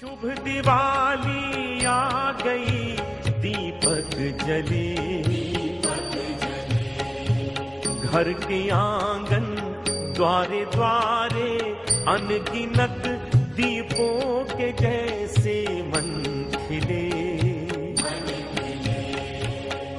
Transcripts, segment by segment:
शुभ दिवाली आ गई, दीपक जले, घर के आंगन द्वारे द्वारे अनगिनत दीपों के जैसे मन खिले।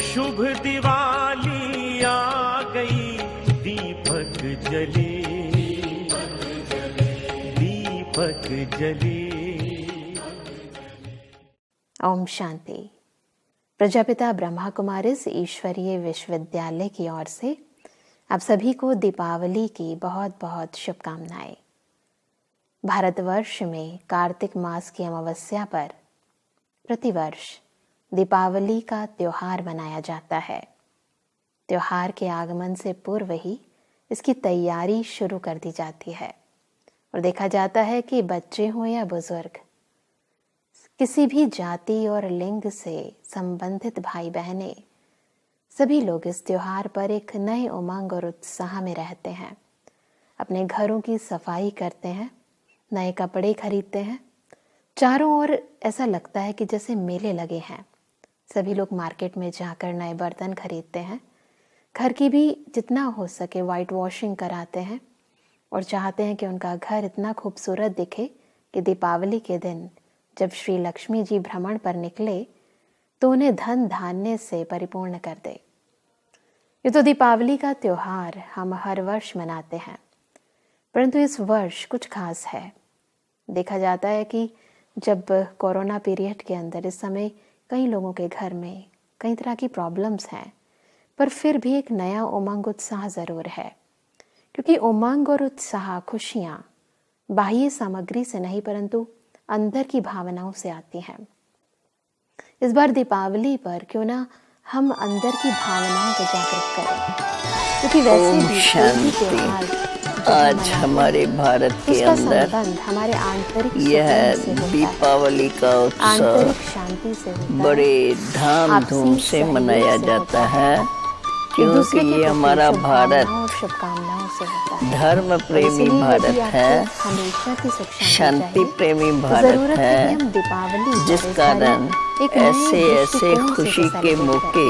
शुभ दिवाली आ गई, दीपक जले, दीपक जले। ओम शांति। प्रजापिता ब्रह्मा कुमारिस ईश्वरीय विश्वविद्यालय की ओर से आप सभी को दीपावली की बहुत बहुत शुभकामनाएं। भारतवर्ष में कार्तिक मास की अमावस्या पर प्रतिवर्ष दीपावली का त्योहार मनाया जाता है। त्योहार के आगमन से पूर्व ही इसकी तैयारी शुरू कर दी जाती है और देखा जाता है कि बच्चे हों या बुजुर्ग, किसी भी जाति और लिंग से संबंधित भाई बहनें, सभी लोग इस त्योहार पर एक नए उमंग और उत्साह में रहते हैं। अपने घरों की सफाई करते हैं, नए कपड़े खरीदते हैं। चारों ओर ऐसा लगता है कि जैसे मेले लगे हैं। सभी लोग मार्केट में जाकर नए बर्तन खरीदते हैं, घर की भी जितना हो सके वाइट वॉशिंग कराते हैं और चाहते हैं कि उनका घर इतना खूबसूरत दिखे कि दीपावली के दिन जब श्री लक्ष्मी जी भ्रमण पर निकले तो उन्हें धन धान्य से परिपूर्ण कर दे। ये तो दीपावली का त्योहार हम हर वर्ष मनाते हैं, परंतु इस वर्ष कुछ खास है। देखा जाता है कि जब कोरोना पीरियड के अंदर इस समय कई लोगों के घर में कई तरह की प्रॉब्लम्स हैं, पर फिर भी एक नया उमंग उत्साह ज़रूर है, क्योंकि उमंग और उत्साह, खुशियाँ बाह्य सामग्री से नहीं परंतु अंदर की भावनाओं से आती हैं। इस बार दीपावली पर क्यों ना हम अंदर की भावनाओं को जागृत करें, क्योंकि वैसे भी शांति। आज हमारे भारत के अंदर हमारे आंतरिक यह दीपावली का उत्सव शांति से होता बड़े धाम-धूम से मनाया जाता है, क्योंकि ये हमारा भारत धर्म प्रेमी भारत है, शांति प्रेमी भारत है, जिस कारण ऐसे खुशी के मौके,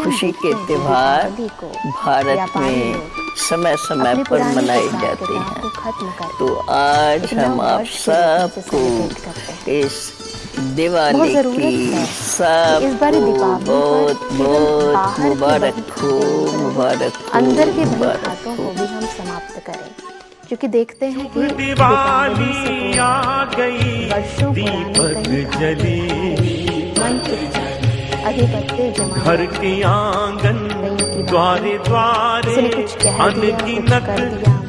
खुशी के त्योहार भारत में समय समय पर मनाए जाते हैं। तो आज हम आप सबको इस दिवाली की सबको बहुत बहुत मुबारक हो, मुबारक हो, अंदर के मुबारक को हो। भी हम समाप्त करें, क्योंकि देखते हैं कि दिवाली आ गई, दीपक जले, अधिपत्य जमा, घर के आंगन द्वारे द्वारे अनगिनत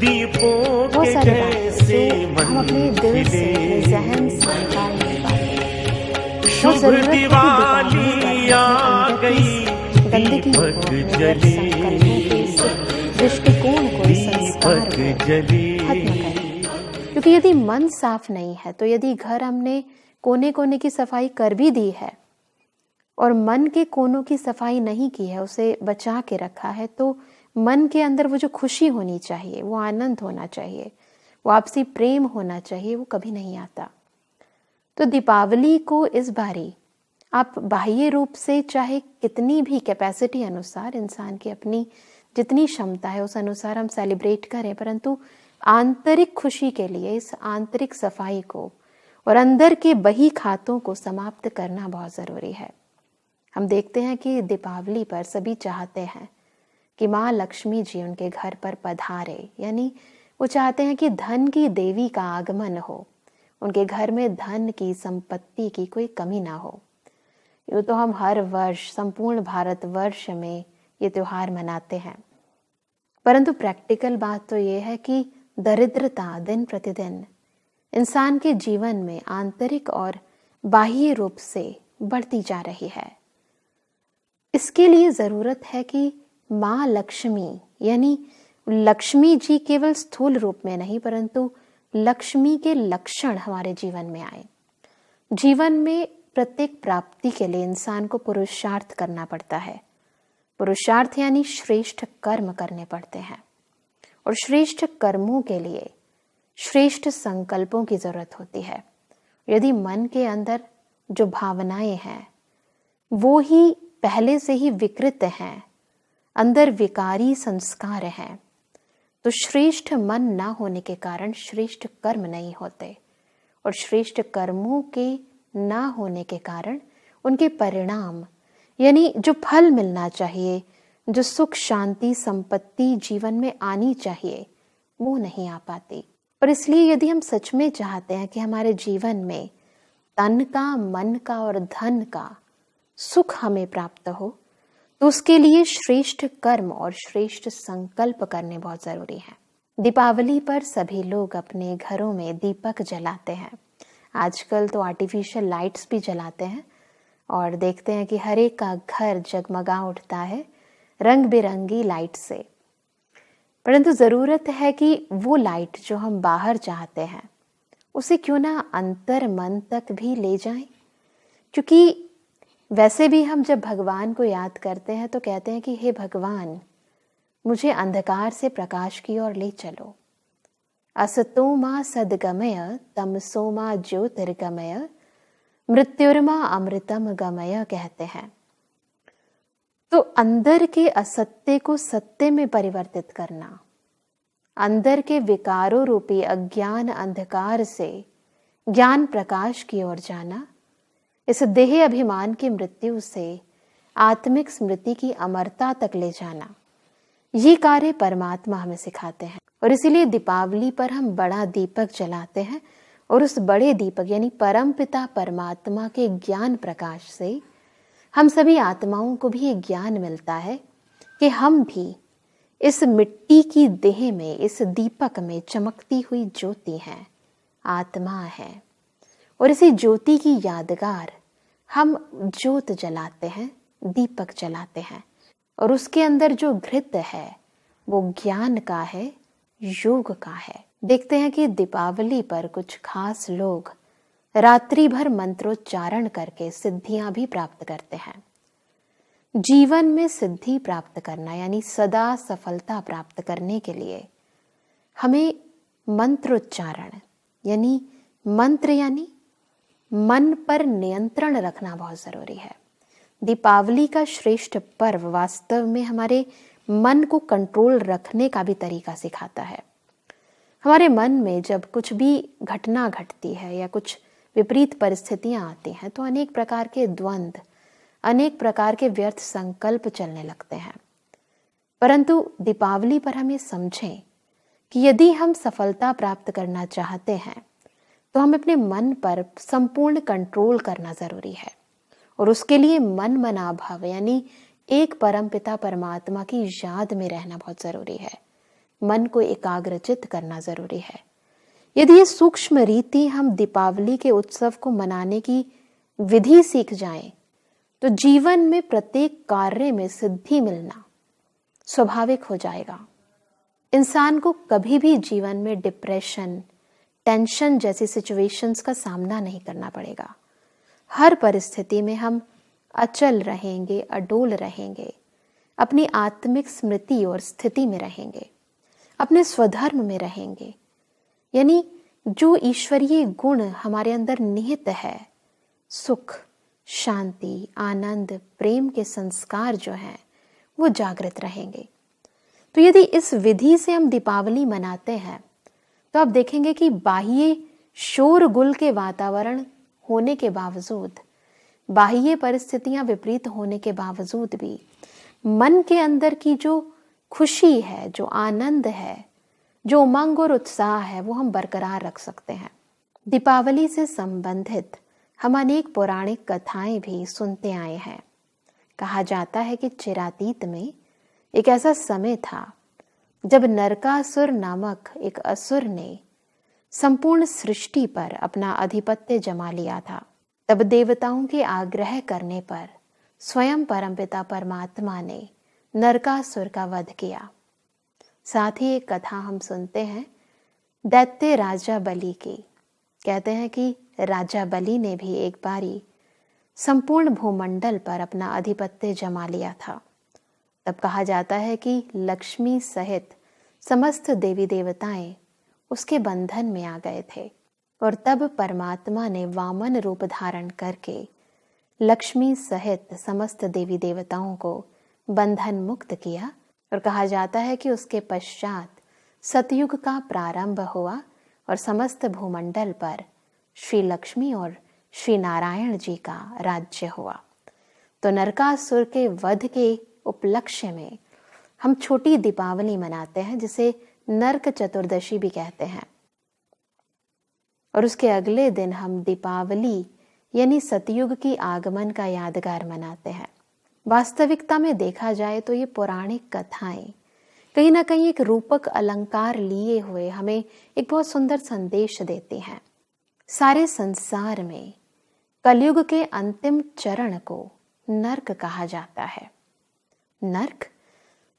दीपों के जैसे मन खिले। जहन से निकाल नहीं पाते। शुभ दिवाली आ गई, दीपक जले, दृष्टिकोण को, संस्कार दीपक को जले। खत्म करें। क्योंकि यदि मन साफ नहीं है तो यदि घर हमने कोने कोने की सफाई कर भी दी है और मन के कोनों की सफाई नहीं की है, उसे बचा के रखा है, तो मन के अंदर वो जो खुशी होनी चाहिए, वो आनंद होना चाहिए, वो आपसी प्रेम होना चाहिए, वो कभी नहीं आता। तो दीपावली को इस बारी आप बाह्य रूप से चाहे कितनी भी कैपेसिटी अनुसार, इंसान की अपनी जितनी क्षमता है उस अनुसार हम सेलिब्रेट करें, परंतु आंतरिक खुशी के लिए इस आंतरिक सफाई को और अंदर के बही खातों को समाप्त करना बहुत ज़रूरी है। हम देखते हैं कि दीपावली पर सभी चाहते हैं कि माँ लक्ष्मी जी उनके घर पर पधारे, यानी वो चाहते हैं कि धन की देवी का आगमन हो, उनके घर में धन की, संपत्ति की कोई कमी ना हो। यूँ तो हम हर वर्ष संपूर्ण भारतवर्ष में ये त्योहार मनाते हैं, परंतु प्रैक्टिकल बात तो ये है कि दरिद्रता दिन प्रतिदिन इंसान के जीवन में आंतरिक और बाह्य रूप से बढ़ती जा रही है। इसके लिए ज़रूरत है कि माँ लक्ष्मी, यानी लक्ष्मी जी केवल स्थूल रूप में नहीं परंतु लक्ष्मी के लक्षण हमारे जीवन में आए। जीवन में प्रत्येक प्राप्ति के लिए इंसान को पुरुषार्थ करना पड़ता है। पुरुषार्थ यानी श्रेष्ठ कर्म करने पड़ते हैं, और श्रेष्ठ कर्मों के लिए श्रेष्ठ संकल्पों की जरूरत होती है। यदि मन के अंदर जो भावनाएं हैं वो ही पहले से ही विकृत हैं, अंदर विकारी संस्कार हैं, तो श्रेष्ठ मन ना होने के कारण श्रेष्ठ कर्म नहीं होते, और श्रेष्ठ कर्मों के ना होने के कारण उनके परिणाम यानी जो फल मिलना चाहिए, जो सुख शांति संपत्ति जीवन में आनी चाहिए, वो नहीं आ पाती। और इसलिए यदि हम सच में चाहते हैं कि हमारे जीवन में तन का, मन का और धन का सुख हमें प्राप्त हो, तो उसके लिए श्रेष्ठ कर्म और श्रेष्ठ संकल्प करने बहुत जरूरी है। दीपावली पर सभी लोग अपने घरों में दीपक जलाते हैं। आजकल तो आर्टिफिशियल लाइट्स भी जलाते हैं और देखते हैं कि हर एक का घर जगमगा उठता है रंग बिरंगी लाइट से। परंतु ज़रूरत है कि वो लाइट जो हम बाहर चाहते हैं उसे क्यों ना अंतर मन तक भी ले जाएं, क्योंकि वैसे भी हम जब भगवान को याद करते हैं तो कहते हैं कि हे भगवान, मुझे अंधकार से प्रकाश की ओर ले चलो। असतो मा सद्गमय तमसो मा ज्योतिर्गमय मृत्युर्मा अमृतम गमय कहते हैं। तो अंदर के असत्य को सत्य में परिवर्तित करना, अंदर के विकारों रूपी अज्ञान अंधकार से ज्ञान प्रकाश की ओर जाना, इस देह अभिमान की मृत्यु से आत्मिक स्मृति की अमरता तक ले जाना, ये कार्य परमात्मा हमें सिखाते हैं। और इसीलिए दीपावली पर हम बड़ा दीपक जलाते हैं और उस बड़े दीपक यानी परमपिता परमात्मा के ज्ञान प्रकाश से हम सभी आत्माओं को भी ये ज्ञान मिलता है कि हम भी इस मिट्टी की देह में, इस दीपक में चमकती हुई ज्योति हैं, आत्मा है। और इसी ज्योति की यादगार हम ज्योत जलाते हैं, दीपक जलाते हैं, और उसके अंदर जो घृत है वो ज्ञान का है, योग का है। देखते हैं कि दीपावली पर कुछ खास लोग रात्रि भर मंत्रोच्चारण करके सिद्धियां भी प्राप्त करते हैं। जीवन में सिद्धि प्राप्त करना यानी सदा सफलता प्राप्त करने के लिए हमें मंत्रोच्चारण यानी मंत्र यानी मन पर नियंत्रण रखना बहुत जरूरी है। दीपावली का श्रेष्ठ पर्व वास्तव में हमारे मन को कंट्रोल रखने का भी तरीका सिखाता है। हमारे मन में जब कुछ भी घटना घटती है या कुछ विपरीत परिस्थितियां आती हैं तो अनेक प्रकार के द्वंद्व, अनेक प्रकार के व्यर्थ संकल्प चलने लगते हैं। परंतु दीपावली पर हम ये समझें कि यदि हम सफलता प्राप्त करना चाहते हैं तो हम अपने मन पर संपूर्ण कंट्रोल करना जरूरी है, और उसके लिए मन मनाभाव यानी एक परमपिता परमात्मा की याद में रहना बहुत जरूरी है। मन को एकाग्रचित करना जरूरी है। यदि ये सूक्ष्म रीति हम दीपावली के उत्सव को मनाने की विधि सीख जाएं, तो जीवन में प्रत्येक कार्य में सिद्धि मिलना स्वाभाविक हो जाएगा। इंसान को कभी भी जीवन में डिप्रेशन, टेंशन जैसी सिचुएशंस का सामना नहीं करना पड़ेगा। हर परिस्थिति में हम अचल रहेंगे, अडोल रहेंगे, अपनी आत्मिक स्मृति और स्थिति में रहेंगे, अपने स्वधर्म में रहेंगे। यानी जो ईश्वरीय गुण हमारे अंदर निहित है, सुख, शांति, आनंद, प्रेम के संस्कार जो हैं वो जागृत रहेंगे। तो यदि इस विधि से हम दीपावली मनाते हैं तो आप देखेंगे कि बाह्य शोरगुल के वातावरण होने के बावजूद, बाह्य परिस्थितियां विपरीत होने के बावजूद भी मन के अंदर की जो खुशी है, जो आनंद है, जो उमंग और उत्साह है, वो हम बरकरार रख सकते हैं। दीपावली से संबंधित हम अनेक पौराणिक कथाएं भी सुनते आए हैं। कहा जाता है कि चिरातीत में एक ऐसा समय था जब नरकासुर नामक एक असुर ने संपूर्ण सृष्टि पर अपना आधिपत्य जमा लिया था। तब देवताओं के आग्रह करने पर स्वयं परमपिता परमात्मा ने नरकासुर का वध किया। साथ ही एक कथा हम सुनते हैं दैत्य राजा बलि की। कहते हैं कि राजा बलि ने भी एक बारी संपूर्ण भूमंडल पर अपना आधिपत्य जमा लिया था। तब कहा जाता है कि लक्ष्मी सहित समस्त देवी देवताएं उसके बंधन में आ गए थे। और तब परमात्मा ने वामन रूप धारण करके लक्ष्मी सहित समस्त देवी देवताओं को बंधन मुक्त किया। और कहा जाता है कि उसके पश्चात सतयुग का प्रारंभ हुआ और समस्त भूमंडल पर श्री लक्ष्मी और श्री नारायण जी का राज्य हुआ। तो नरकासुर के वध के उपलक्ष्य में हम छोटी दीपावली मनाते हैं, जिसे नरक चतुर्दशी भी कहते हैं। और उसके अगले दिन हम दीपावली यानी सतयुग की आगमन का यादगार मनाते हैं। वास्तविकता में देखा जाए तो ये पौराणिक कथाएं कहीं ना कहीं एक रूपक अलंकार लिए हुए हमें एक बहुत सुंदर संदेश देती हैं। सारे संसार में कलयुग के अंतिम चरण को नर्क कहा जाता है। नर्क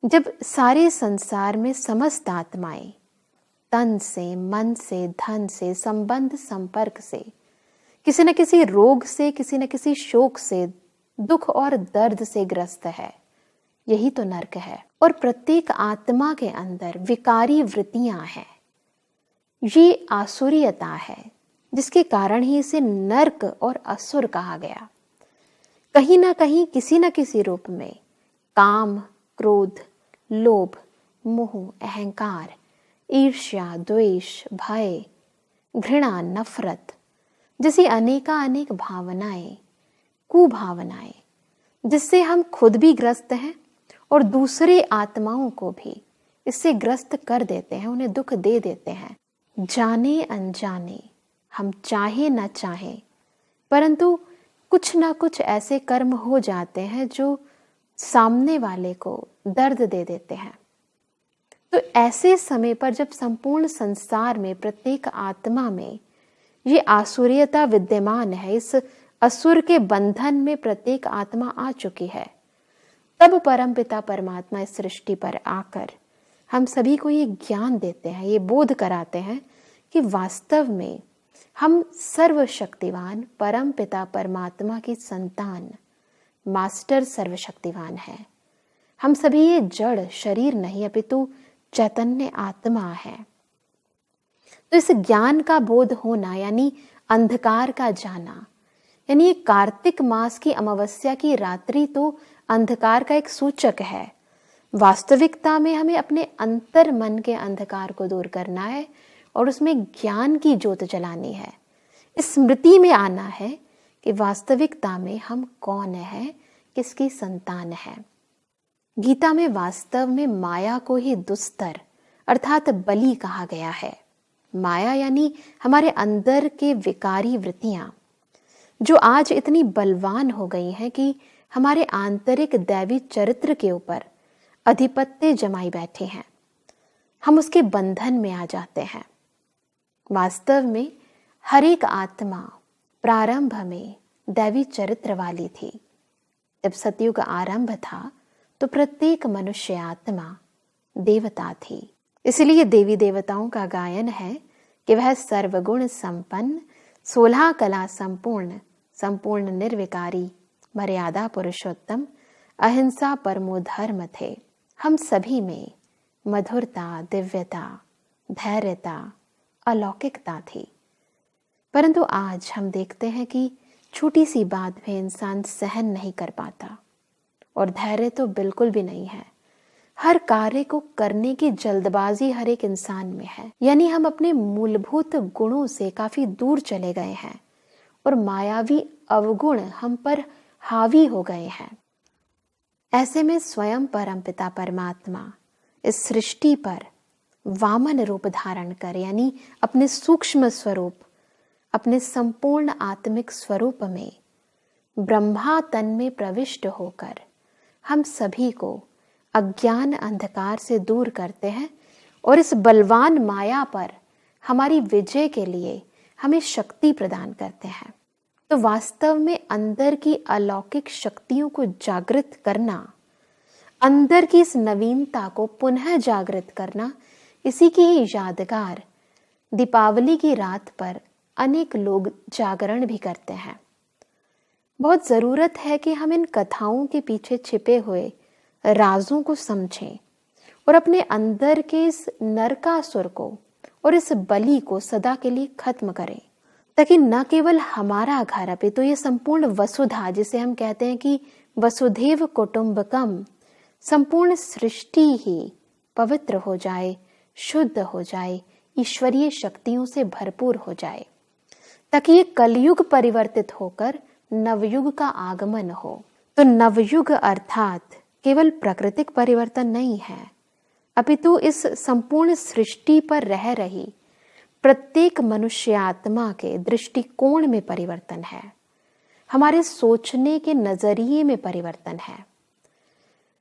जब सारे संसार में समस्त आत्माएं तन से, मन से, धन से, संबंध संपर्क से, किसी न किसी रोग से, किसी न किसी शोक से, दुख और दर्द से ग्रस्त है, यही तो नर्क है। और प्रत्येक आत्मा के अंदर विकारी वृत्तियां हैं, ये आसुरीयता है, जिसके कारण ही इसे नर्क और असुर कहा गया। कहीं ना कहीं किसी न किसी रूप में काम, क्रोध, लोभ, मोह, अहंकार, ईर्ष्या, द्वेष, भय, घृणा, नफरत जैसी अनेक भावनाएं, कुभावनाएं, जिससे हम खुद भी ग्रस्त हैं और दूसरे आत्माओं को भी इससे ग्रस्त कर देते हैं, उन्हें दुख दे देते हैं। जाने अनजाने हम चाहे न चाहे, परंतु कुछ ना कुछ ऐसे कर्म हो जाते हैं जो सामने वाले को दर्द दे देते हैं। तो ऐसे समय पर जब संपूर्ण संसार में प्रत्येक आत्मा में ये आसुरीयता विद्यमान है, इस असुर के बंधन में प्रत्येक आत्मा आ चुकी है, तब परमपिता परमात्मा इस सृष्टि पर आकर हम सभी को ये ज्ञान देते हैं, ये बोध कराते हैं कि वास्तव में हम सर्वशक्तिवान परमपिता परमात्मा की संतान, मास्टर सर्वशक्तिवान है। हम सभी ये जड़ शरीर नहीं अपितु चैतन्य आत्मा है। तो इस ज्ञान का बोध होना यानी अंधकार का जाना, यानी कार्तिक मास की अमावस्या की रात्रि तो अंधकार का एक सूचक है। वास्तविकता में हमें अपने अंतर मन के अंधकार को दूर करना है और उसमें ज्ञान की ज्योत जलानी है। इस स्मृति में आना है कि वास्तविकता में हम कौन है, किसकी संतान है। गीता में वास्तव में माया को ही दुस्तर अर्थात बलि कहा गया है। माया यानी हमारे अंदर के विकारी वृत्तियां, जो आज इतनी बलवान हो गई हैं कि हमारे आंतरिक दैवी चरित्र के ऊपर अधिपत्य जमाई बैठे हैं। हम उसके बंधन में आ जाते हैं। वास्तव में हर एक आत्मा प्रारंभ में दैवी चरित्र वाली थी। जब सतयुग आरंभ था तो प्रत्येक मनुष्य आत्मा देवता थी। इसलिए देवी देवताओं का गायन है कि वह सर्वगुण संपन्न, 16 कला संपूर्ण, संपूर्ण निर्विकारी, मर्यादा पुरुषोत्तम, अहिंसा परमो धर्म थे। हम सभी में मधुरता, दिव्यता, धैर्यता, अलौकिकता थी। परंतु आज हम देखते हैं कि छोटी सी बात भी इंसान सहन नहीं कर पाता, और धैर्य तो बिल्कुल भी नहीं है। हर कार्य को करने की जल्दबाजी हर एक इंसान में है, यानी हम अपने मूलभूत गुणों से काफी दूर चले गए हैं और मायावी अवगुण हम पर हावी हो गए हैं। ऐसे में स्वयं परमपिता परमात्मा इस सृष्टि पर वामन रूप धारण कर, यानी अपने सूक्ष्म स्वरूप, अपने संपूर्ण आत्मिक स्वरूप में ब्रह्मा तन में प्रविष्ट होकर हम सभी को अज्ञान अंधकार से दूर करते हैं और इस बलवान माया पर हमारी विजय के लिए हमें शक्ति प्रदान करते हैं। तो वास्तव में अंदर की अलौकिक शक्तियों को जागृत करना, अंदर की इस नवीनता को पुनः जागृत करना, इसी की ही यादगार दीपावली की रात पर अनेक लोग जागरण भी करते हैं। बहुत ज़रूरत है कि हम इन कथाओं के पीछे छिपे हुए राजों को समझें और अपने अंदर के इस नरकासुर को और इस बलि को सदा के लिए खत्म करें। ताकि न केवल हमारा घर अपितु ये संपूर्ण वसुधा, जिसे हम कहते हैं कि वसुधैव कुटुंबकम, संपूर्ण सृष्टि ही पवित्र हो जाए, शुद्ध हो जाए, ईश्वरीय शक्तियों से भरपूर हो जाए, ताकि ये कलयुग परिवर्तित होकर नवयुग का आगमन हो। तो नवयुग अर्थात केवल प्राकृतिक परिवर्तन नहीं है, अपितु इस संपूर्ण सृष्टि पर रह रही प्रत्येक मनुष्य आत्मा के दृष्टिकोण में परिवर्तन है, हमारे सोचने के नजरिए में परिवर्तन है।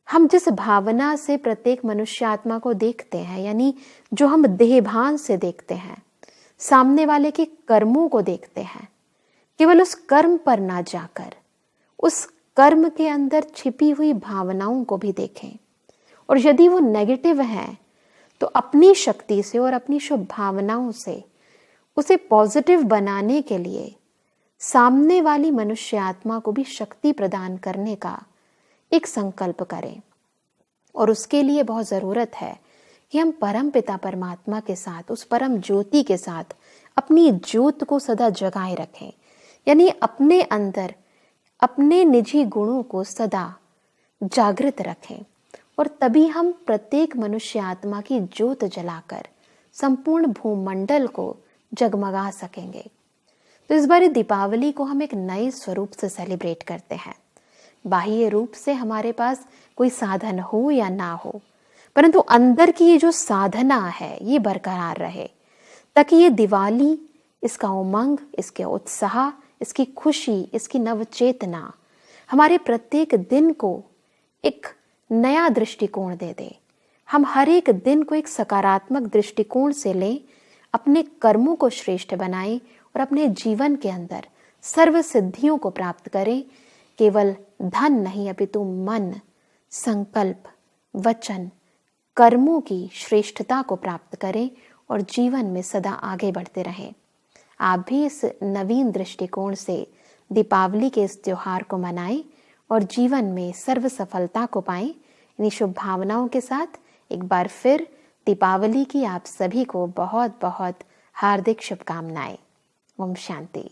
हम जिस भावना से प्रत्येक मनुष्य आत्मा को देखते हैं, यानी जो हम देहभान से देखते हैं, सामने वाले के कर्मों को देखते हैं, केवल उस कर्म पर ना जाकर उस कर्म के अंदर छिपी हुई भावनाओं को भी देखें, और यदि वो नेगेटिव हैं तो अपनी शक्ति से और अपनी शुभ भावनाओं से उसे पॉजिटिव बनाने के लिए सामने वाली मनुष्य आत्मा को भी शक्ति प्रदान करने का एक संकल्प करें। और उसके लिए बहुत ज़रूरत है कि हम परम पिता परमात्मा के साथ, उस परम ज्योति के साथ अपनी ज्योत को सदा जगाए रखें, यानी अपने अंदर अपने निजी गुणों को सदा जागृत रखें, और तभी हम प्रत्येक मनुष्य आत्मा की ज्योत जलाकर संपूर्ण भूमंडल को जगमगा सकेंगे। तो इस बार दीपावली को हम एक नए स्वरूप से सेलिब्रेट करते हैं। बाह्य रूप से हमारे पास कोई साधन हो या ना हो, परंतु अंदर की ये जो साधना है ये बरकरार रहे, ताकि ये दिवाली, इसका उमंग, इसके उत्साह, इसकी खुशी, इसकी नवचेतना हमारे प्रत्येक दिन को एक नया दृष्टिकोण दे दे। हम हर एक दिन को एक सकारात्मक दृष्टिकोण से लें, अपने कर्मों को श्रेष्ठ बनाएं और अपने जीवन के अंदर सर्व सिद्धियों को प्राप्त करें। केवल धन नहीं, अपितु मन, संकल्प, वचन, कर्मों की श्रेष्ठता को प्राप्त करें और जीवन में सदा आगे बढ़ते रहें। आप भी इस नवीन दृष्टिकोण से दीपावली के इस त्योहार को मनाएं और जीवन में सर्व सफलता को पाएं। इन्हीं शुभ भावनाओं के साथ एक बार फिर दीपावली की आप सभी को बहुत बहुत हार्दिक शुभकामनाएं। ओम शांति।